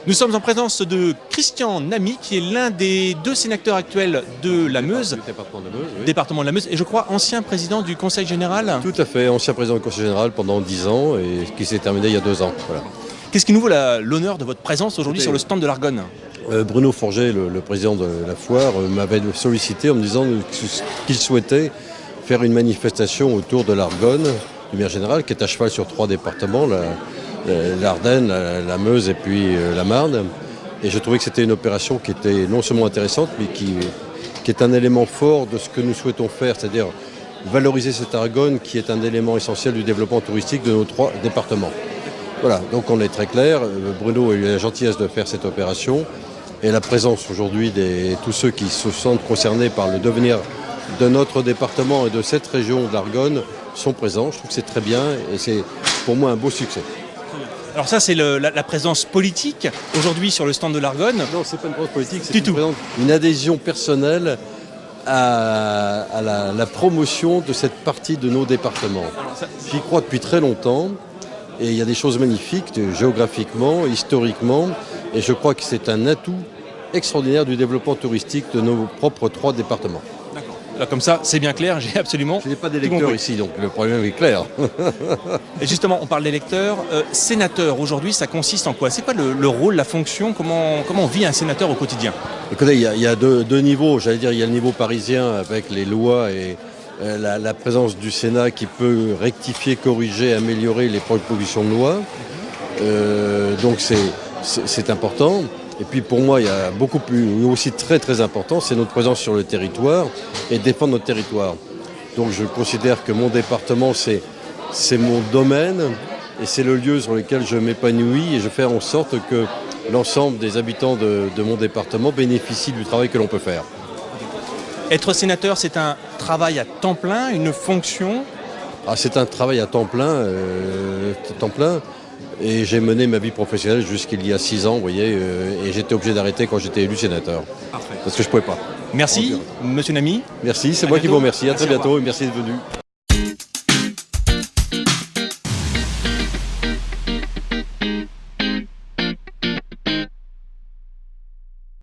Nous sommes en présence de Christian Namy, qui est l'un des deux sénateurs actuels de la Meuse, Département de la Meuse, oui. département de la Meuse, et je crois ancien président du Conseil général. Tout à fait, ancien président du Conseil général pendant 10 ans et qui s'est terminé il y a 2 ans. Voilà. Qu'est-ce qui nous vaut l'honneur de votre présence aujourd'hui sur le stand de l'Argonne? Bruno Forget, le président de la foire, m'avait sollicité en me disant qu'il souhaitait faire une manifestation autour de l'Argonne, du maire général, qui est à cheval sur 3 départements, l'Ardenne, la Meuse et puis la Marne. Et je trouvais que c'était une opération qui était non seulement intéressante, mais qui est un élément fort de ce que nous souhaitons faire, c'est-à-dire valoriser cette Argonne qui est un élément essentiel du développement touristique de nos 3 départements. Voilà, donc on est très clair. Bruno a eu la gentillesse de faire cette opération et la présence aujourd'hui de tous ceux qui se sentent concernés par le devenir de notre département et de cette région de l'Argonne sont présents. Je trouve que c'est très bien et c'est pour moi un beau succès. Alors ça, c'est la présence politique aujourd'hui sur le stand de l'Argonne. Non, c'est pas une présence politique, c'est Du tout. une adhésion personnelle à la promotion de cette partie de nos départements. J'y crois depuis très longtemps. Et il y a des choses magnifiques, géographiquement, historiquement, et je crois que c'est un atout extraordinaire du développement touristique de nos propres 3 départements. D'accord. Là, comme ça, c'est bien clair, j'ai absolument... Je n'ai pas d'électeurs ici, donc le problème est clair. Et justement, on parle d'électeurs. Sénateur, aujourd'hui, ça consiste en quoi? C'est quoi le rôle, la fonction? Comment on vit un sénateur au quotidien? Écoutez, il y a deux niveaux, j'allais dire, il y a le niveau parisien avec les lois et la présence du Sénat qui peut rectifier, corriger, améliorer les propositions de loi. Donc c'est important. Et puis pour moi, il y a beaucoup plus, aussi très très important, c'est notre présence sur le territoire et défendre notre territoire. Donc je considère que mon département, c'est mon domaine et c'est le lieu sur lequel je m'épanouis et je fais en sorte que l'ensemble des habitants de mon département bénéficient du travail que l'on peut faire. Être sénateur, c'est un travail à temps plein, une fonction? C'est un travail à temps plein, et j'ai mené ma vie professionnelle jusqu'il y a 6 ans, vous voyez, et j'étais obligé d'arrêter quand j'étais élu sénateur. Parfait. Parce que je ne pouvais pas. Merci, monsieur Namy. Merci, c'est moi qui vous remercie. À très bientôt et merci d'être venu.